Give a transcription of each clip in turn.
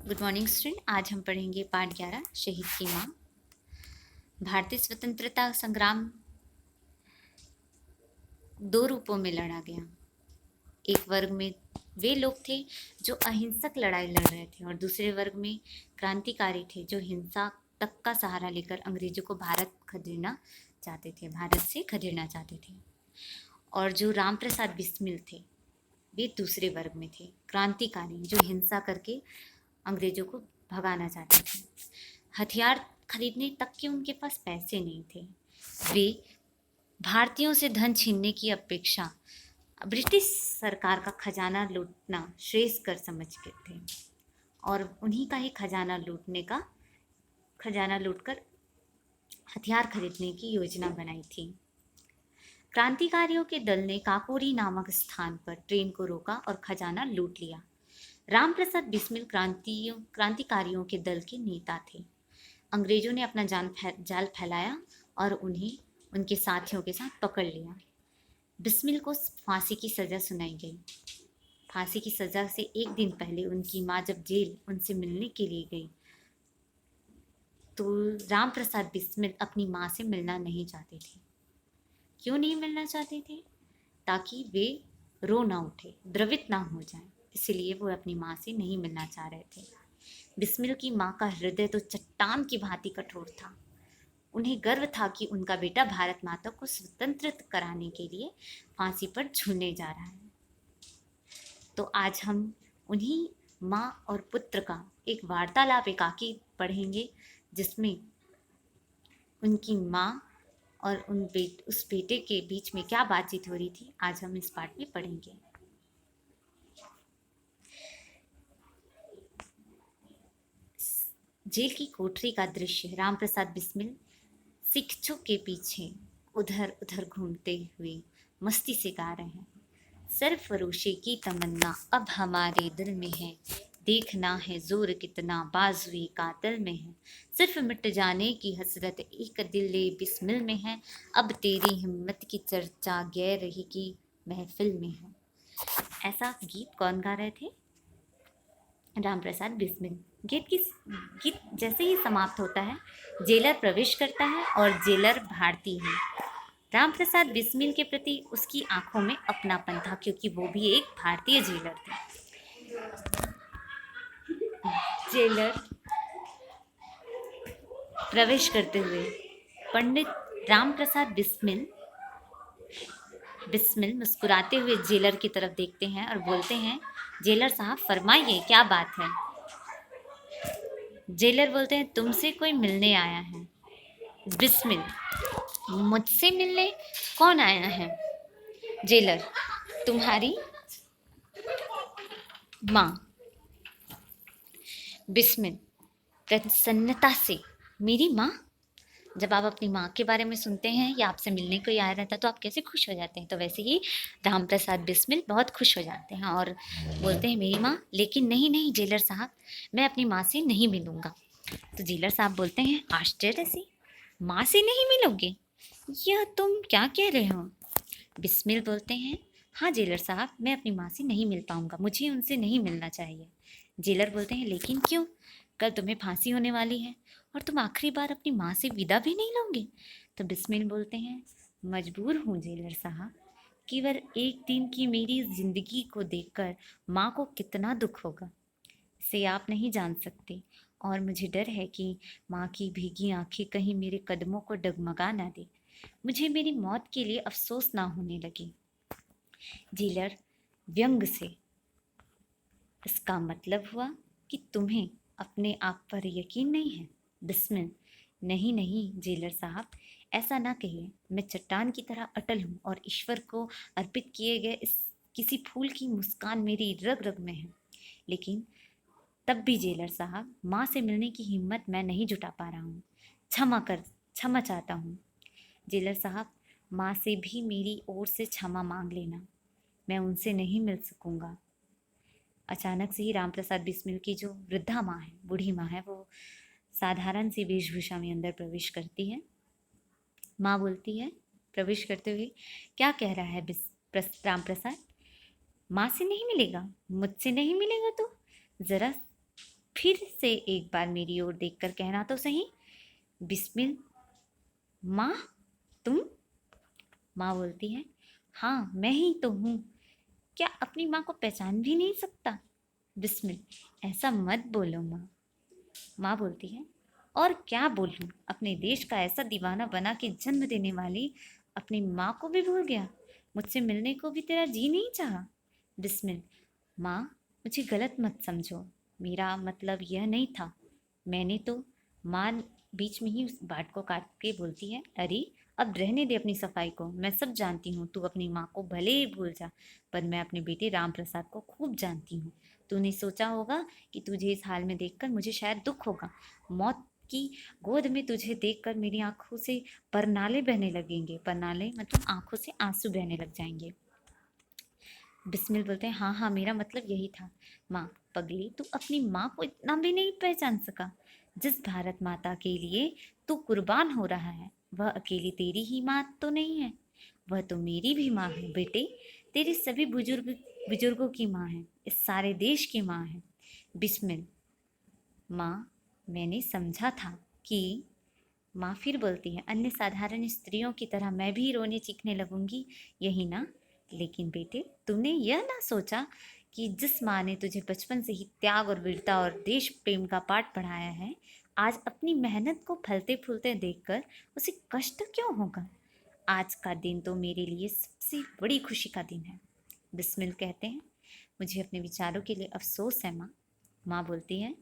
Good morning student. आज हम पढ़ेंगे पाठ 11 शहीद की माँ। भारतीय स्वतंत्रता संग्राम दो रूपों में लड़ा गया। एक वर्ग में वे लोग थे जो अहिंसक लड़ाई लड़ रहे थे और दूसरे वर्ग में क्रांतिकारी थे जो हिंसा तक का सहारा लेकर अंग्रेजों को भारत से खदेड़ना चाहते थे। और जो राम प्रसाद बिस्मिल थे वे दूसरे वर्ग में थे, क्रांतिकारी जो हिंसा करके अंग्रेजों को भगाना चाहते थे। हथियार खरीदने तक के उनके पास पैसे नहीं थे। वे भारतीयों से धन छीनने की अपेक्षा ब्रिटिश सरकार का खजाना लूटना श्रेष्ठ कर समझते थे और उन्हीं का ही खजाना लूटकर हथियार खरीदने की योजना बनाई थी। क्रांतिकारियों के दल ने काकोरी नामक स्थान पर ट्रेन को रोका और खजाना लूट लिया। राम प्रसाद बिस्मिल क्रांतिकारियों के दल के नेता थे। अंग्रेजों ने अपना जाल फैलाया और उन्हें उनके साथियों के साथ पकड़ लिया। बिस्मिल को फांसी की सज़ा सुनाई गई। फांसी की सज़ा से एक दिन पहले उनकी माँ जब जेल उनसे मिलने के लिए गई तो राम प्रसाद बिस्मिल अपनी माँ से मिलना नहीं चाहते थे। क्यों नहीं मिलना चाहते थे? ताकि वे रो ना उठे, द्रवित ना हो जाए, इसलिए वो अपनी माँ से नहीं मिलना चाह रहे थे। बिस्मिल की माँ का हृदय तो चट्टान की भांति कठोर था। उन्हें गर्व था कि उनका बेटा भारत माता को स्वतंत्र कराने के लिए फांसी पर झूलने जा रहा है। तो आज हम उन्हीं माँ और पुत्र का एक वार्तालाप एकाकी पढ़ेंगे, जिसमें उनकी माँ और उस बेटे के बीच में क्या बातचीत हो रही थी, आज हम इस पाठ में पढ़ेंगे। जेल की कोठरी का दृश्य। राम प्रसाद बिस्मिल शिक्षकों के पीछे उधर उधर घूमते हुए मस्ती से गा रहे हैं। सरफरोशी की तमन्ना अब हमारे दिल में है, देखना है जोर कितना बाजुए कातिल में है। सिर्फ मिट जाने की हसरत एक दिल बिस्मिल में है, अब तेरी हिम्मत की चर्चा गैर ही की महफिल में है। ऐसा गीत कौन गा रहे थे? राम प्रसाद बिस्मिल। गीत जैसे ही समाप्त होता है, जेलर प्रवेश करता है और जेलर भारतीय है। राम प्रसाद बिस्मिल के प्रति उसकी आंखों में अपनापन था, क्योंकि वो भी एक भारतीय जेलर थे। जेलर प्रवेश करते हुए पंडित राम प्रसाद बिस्मिल मुस्कुराते हुए जेलर की तरफ देखते हैं और बोलते हैं, जेलर साहब फरमाइए, क्या बात है? जेलर बोलते हैं, तुमसे कोई मिलने आया है। बिस्मिल, मुझसे मिलने कौन आया है? जेलर, तुम्हारी माँ। बिस्मिल प्रसन्नता से, मेरी माँ? जब आप अपनी माँ के बारे में सुनते हैं या आपसे मिलने कोई आया रहता है तो आप कैसे खुश हो जाते हैं? तो वैसे ही राम प्रसाद बिस्मिल बहुत खुश हो जाते हैं और बोलते हैं, मेरी माँ? लेकिन नहीं नहीं जेलर साहब, मैं अपनी माँ से नहीं मिलूँगा। तो जेलर साहब बोलते हैं, आश्चर्य से, माँ से नहीं मिलोगे? यह तुम क्या कह रहे हो? बिस्मिल बोलते हैं, हाँ जेलर साहब, मैं अपनी माँ से नहीं मिल पाऊँगा, मुझे उनसे नहीं मिलना चाहिए। जेलर बोलते हैं, लेकिन क्यों? कल तुम्हें फांसी होने वाली है और तुम आखिरी बार अपनी माँ से विदा भी नहीं लोगे? तो बिस्मिल बोलते हैं, मजबूर हूँ जेलर साहब, केवल एक दिन की मेरी जिंदगी को देखकर माँ को कितना दुख होगा, इसे आप नहीं जान सकते। और मुझे डर है कि माँ की भीगी आंखें कहीं मेरे कदमों को डगमगा ना दे, मुझे मेरी मौत के लिए अफसोस ना होने लगे। जेलर व्यंग से, इसका मतलब हुआ कि तुम्हें अपने आप पर यकीन नहीं है? बिस्मिल, नहीं नहीं जेलर साहब, ऐसा ना कहिए, मैं चट्टान की तरह अटल हूँ और ईश्वर को अर्पित किए गए इस किसी फूल की मुस्कान मेरी रग रग में है। लेकिन तब भी जेलर साहब, माँ से मिलने की हिम्मत मैं नहीं जुटा पा रहा हूँ, क्षमा चाहता हूँ। जेलर साहब, माँ से भी मेरी ओर से क्षमा मांग लेना, मैं उनसे नहीं मिल सकूँगा। अचानक से ही राम प्रसाद बिस्मिल की जो वृद्धा माँ है, बूढ़ी माँ है, वो साधारण सी वेशभूषा में अंदर प्रवेश करती है। माँ बोलती है प्रवेश करते हुए, क्या कह रहा है राम प्रसाद? माँ से नहीं मिलेगा? मुझसे नहीं मिलेगा तो ज़रा फिर से एक बार मेरी ओर देखकर कहना तो सही। बिस्मिल। माँ, तुम? माँ बोलती है, हाँ मैं ही तो हूँ। क्या अपनी माँ को पहचान भी नहीं सकता? बिस्मिल। ऐसा मत बोलो माँ। माँ बोलती है, और क्या बोलूं, अपने देश का ऐसा दीवाना बना के जन्म देने वाली अपनी माँ को भी भूल गया। मुझसे मिलने को भी तेरा जी नहीं चाहा। बिस्मिल। माँ, मुझे गलत मत समझो, मेरा मतलब यह नहीं था। मैंने तो, माँ बीच में ही उस बात को काट के बोलती है, अरे अब रहने दे अपनी सफाई को। मैं सब जानती हूँ, तू अपनी माँ को भले ही भूल जा, पर मैं अपने बेटे राम प्रसाद को खूब जानती हूँ। तूने सोचा होगा कि तुझे इस हाल में देखकर मुझे शायद दुख होगा। मौत की गोद में तुझे देखकर मेरी आंखों से परनाले बहने लगेंगे। परनाले मतलब आंखों से आंसू बहने लग जाएंगे। बिस्मिल बोलते हैं, हाँ हाँ, मेरा मतलब यही था। माँ, पगली, तू अपनी माँ को इतना भी नहीं पहचान सका। जिस भारत माता के लिए तू कुर्बान हो रहा है, वह अकेली तेरी ही माँ तो नहीं है, वह तो मेरी भी माँ है बेटे। तेरे सभी बुजुर्गों की माँ है, इस सारे देश की माँ है। बिस्मिल। माँ, मैंने समझा था कि, माँ फिर बोलती है, अन्य साधारण स्त्रियों की तरह मैं भी रोने चीखने लगूंगी, यही ना? लेकिन बेटे, तुमने यह ना सोचा कि जिस माँ ने तुझे बचपन से ही त्याग और वीरता और देश प्रेम का पाठ पढ़ाया है, आज अपनी मेहनत को फलते फूलते देखकर उसे कष्ट क्यों होगा? आज का दिन तो मेरे लिए सबसे बड़ी खुशी का दिन है। बिस्मिल कहते हैं, मुझे अपने विचारों के लिए अफसोस है माँ। माँ बोलती है,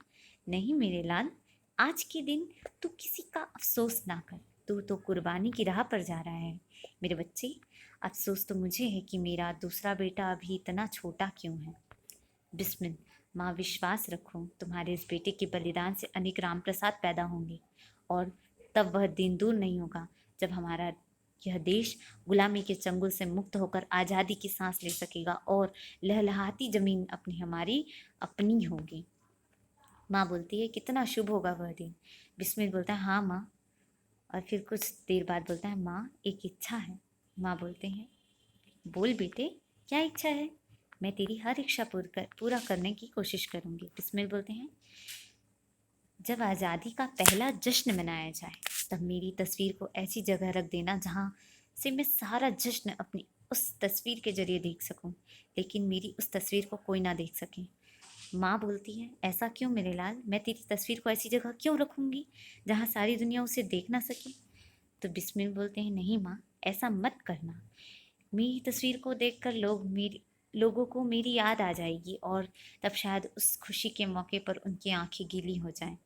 नहीं मेरे लाल, आज के दिन तू किसी का अफसोस ना कर। तू तो कुर्बानी की राह पर जा रहा है मेरे बच्चे। अफसोस तो मुझे है कि मेरा दूसरा बेटा अभी इतना छोटा क्यों है। बिस्मिल। माँ, विश्वास रखो, तुम्हारे इस बेटे के बलिदान से अनेक राम प्रसाद पैदा होंगे, और तब वह दिन दूर नहीं होगा जब हमारा यह देश गुलामी के चंगुल से मुक्त होकर आज़ादी की सांस ले सकेगा और लहलहाती जमीन अपनी हमारी अपनी होगी। माँ बोलती है, कितना शुभ होगा वह दिन। बिस्मिल बोलता है, हाँ माँ। और फिर कुछ देर बाद बोलता है, माँ एक इच्छा है। माँ बोलते हैं, बोल बेटे, क्या इच्छा है? मैं तेरी हर इच्छा पूरा करने की कोशिश करूँगी। बिस्मिल बोलते हैं, जब आज़ादी का पहला जश्न मनाया जाए, तब मेरी तस्वीर को ऐसी जगह रख देना जहाँ से मैं सारा जश्न अपनी उस तस्वीर के जरिए देख सकूं, लेकिन मेरी उस तस्वीर को कोई ना देख सके। माँ बोलती है, ऐसा क्यों मेरे लाल? मैं तेरी तस्वीर को ऐसी जगह क्यों रखूँगी जहाँ सारी दुनिया उसे देख ना सके? तो बिस्मिल बोलते हैं, नहीं माँ, ऐसा मत करना। मेरी तस्वीर को देखकर लोगों को मेरी याद आ जाएगी, और तब शायद उस खुशी के मौके पर उनकी आंखें गीली हो जाएं।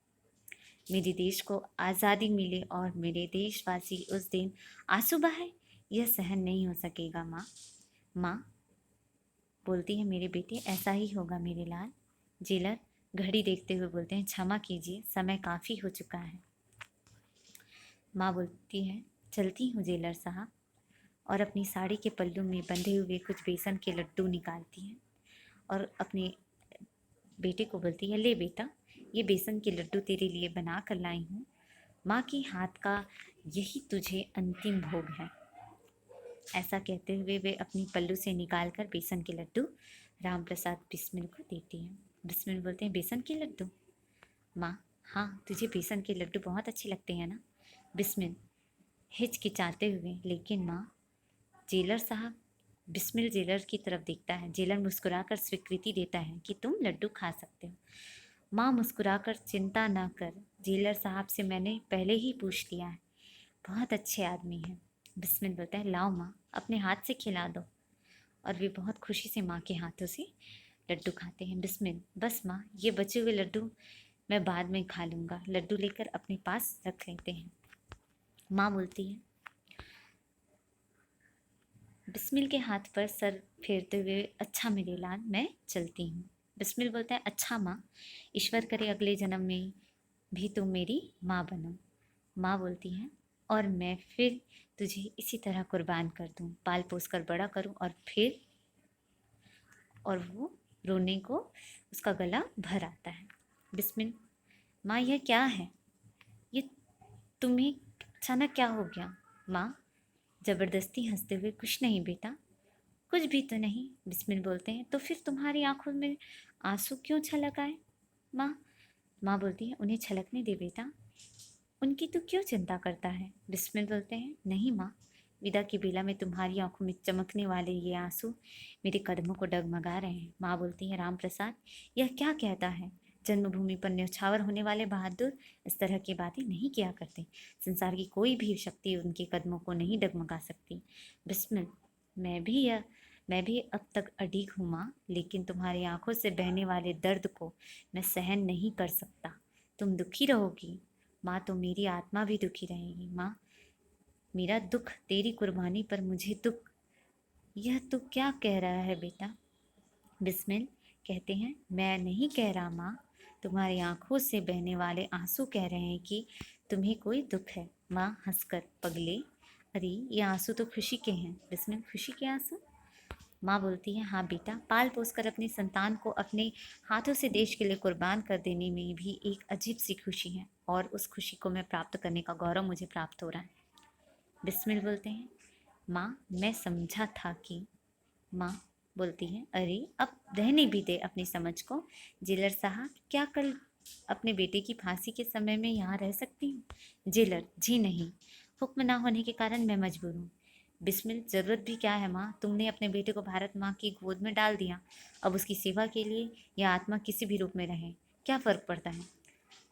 मेरे देश को आज़ादी मिले और मेरे देशवासी उस दिन आंसू बहाए, यह सहन नहीं हो सकेगा माँ। माँ बोलती है, मेरे बेटे, ऐसा ही होगा मेरे लाल। जेलर घड़ी देखते हुए बोलते हैं, क्षमा कीजिए, समय काफ़ी हो चुका है। माँ बोलती है, चलती हूँ जेलर साहब, और अपनी साड़ी के पल्लू में बंधे हुए कुछ बेसन के लड्डू निकालती है और अपने बेटे को बोलती है, ले बेटा, ये बेसन के लड्डू तेरे लिए बना कर लाई हूँ। माँ के हाथ का यही तुझे अंतिम भोग है। ऐसा कहते हुए वे अपनी पल्लू से निकाल कर बेसन के लड्डू राम प्रसाद बिस्मिल को देती हैं। बिस्मिल बोलते हैं, बेसन के लड्डू? माँ, हाँ, तुझे बेसन के लड्डू बहुत अच्छे लगते हैं ना? बिस्मिल हिचकिचाते हुए, लेकिन माँ। जेलर साहब। बिस्मिल जेलर की तरफ देखता है। जेलर मुस्कुराकर स्वीकृति देता है कि तुम लड्डू खा सकते हो। माँ मुस्कुराकर, चिंता ना कर, जेलर साहब से मैंने पहले ही पूछ लिया है, बहुत अच्छे आदमी हैं। बिस्मिल बोलता है, लाओ माँ, अपने हाथ से खिला दो। और वे बहुत खुशी से माँ के हाथों से लड्डू खाते हैं। बिस्मिल, बस माँ, ये बचे हुए लड्डू मैं बाद में खा लूँगा। लड्डू लेकर अपने पास रख लेते हैं। माँ बोलती है, बिस्मिल के हाथ पर सर फेरते हुए, अच्छा मेरे लाल, मैं चलती हूँ। बिस्मिल बोलता है, अच्छा माँ, ईश्वर करे अगले जन्म में भी तुम मेरी माँ बनो। माँ बोलती है, और मैं फिर तुझे इसी तरह कुर्बान कर दूँ, पाल पोस कर बड़ा करूँ, और फिर, और वो रोने को उसका गला भर आता है। बिस्मिल, माँ यह क्या है? ये तुम्हें अचानक क्या हो गया? माँ ज़बरदस्ती हंसते हुए, कुछ नहीं बेटा, कुछ भी तो नहीं। बिस्मिल बोलते हैं, तो फिर तुम्हारी आंखों में आंसू क्यों छलक आए? माँ माँ बोलती है उन्हें छलकने दे बेटा, उनकी तू क्यों चिंता करता है। बिस्मिल बोलते हैं नहीं माँ, विदा की बेला में तुम्हारी आंखों में चमकने वाले ये आंसू मेरे कदमों को डगमगा रहे हैं। माँ बोलती है राम प्रसाद यह क्या कहता है, जन्मभूमि पर न्यौछावर होने वाले बहादुर इस तरह की बातें नहीं किया करते। संसार की कोई भी शक्ति उनके कदमों को नहीं डगमगा सकती। बिस्मिल मैं भी अब तक अडिग हूँ माँ, लेकिन तुम्हारी आंखों से बहने वाले दर्द को मैं सहन नहीं कर सकता। तुम दुखी रहोगी माँ तो मेरी आत्मा भी दुखी रहेगी। माँ मेरा दुख तेरी कुर्बानी पर मुझे दुख। यह तू क्या कह रहा है बेटा। बिस्मिल कहते हैं मैं नहीं कह रहा माँ, तुम्हारी आंखों से बहने वाले आंसू कह रहे हैं कि तुम्हें कोई दुख है। माँ हंसकर पगले, अरे ये आंसू तो खुशी के हैं। बिस्मिल खुशी के आंसू। माँ बोलती है हाँ बेटा, पाल पोस कर अपनी संतान को अपने हाथों से देश के लिए कुर्बान कर देने में भी एक अजीब सी खुशी है, और उस खुशी को मैं प्राप्त करने का गौरव मुझे प्राप्त हो रहा है। बिस्मिल बोलते हैं माँ मैं समझा था कि। माँ बोलती है अरे अब रहने भी दे अपनी समझ को। जेलर साहब क्या कल अपने बेटे की फांसी के समय में यहाँ रह सकती हूँ। जेलर जी नहीं, हुक्म ना होने के कारण मैं मजबूर हूँ। बिस्मिल ज़रूरत भी क्या है माँ, तुमने अपने बेटे को भारत माँ की गोद में डाल दिया, अब उसकी सेवा के लिए यह आत्मा किसी भी रूप में रहे क्या फ़र्क पड़ता है।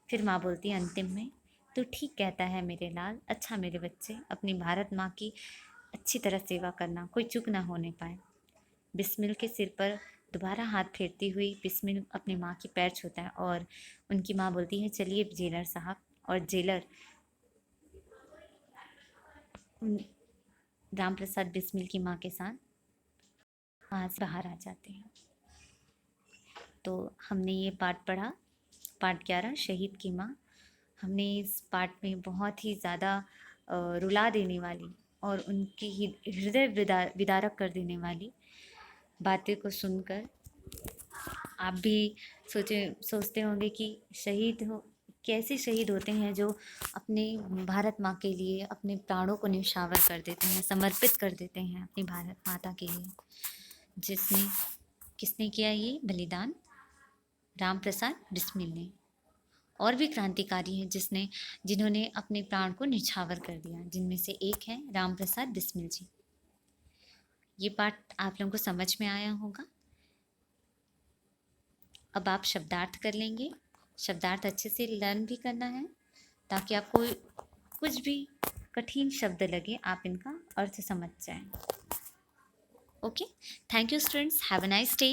फिर माँ बोलती है अंतिम में, तू ठीक कहता है मेरे लाल, अच्छा मेरे बच्चे अपनी भारत माँ की अच्छी तरह सेवा करना, कोई चूक ना होने पाए। बिस्मिल के सिर पर दोबारा हाथ फेरती हुई बिस्मिल अपनी माँ के पैर छूता है, और उनकी माँ बोलती है चलिए जेलर साहब। और जेलर राम प्रसाद बिस्मिल की माँ के साथ वहाँ से बाहर आ जाते हैं। तो हमने ये पाठ पढ़ा, पाठ 11 शहीद की माँ। हमने इस पाठ में बहुत ही ज़्यादा रुला देने वाली और उनकी हृदय विदारक कर देने वाली बातें को सुनकर आप भी सोचते होंगे कि शहीद हो कैसे शहीद होते हैं जो अपने भारत माँ के लिए अपने प्राणों को न्यौछावर कर देते हैं, समर्पित कर देते हैं अपनी भारत माता के लिए। जिसने किसने किया ये बलिदान, राम प्रसाद बिस्मिल ने। और भी क्रांतिकारी हैं जिन्होंने अपने प्राण को न्यौछावर कर दिया, जिनमें से एक है राम प्रसाद बिस्मिल जी। ये पाठ आप लोगों को समझ में आया होगा। अब आप शब्दार्थ कर लेंगे। शब्दार्थ अच्छे से लर्न भी करना है ताकि आपको कुछ भी कठिन शब्द लगे आप इनका अर्थ समझ जाएं। Okay, thank you students, have a nice day.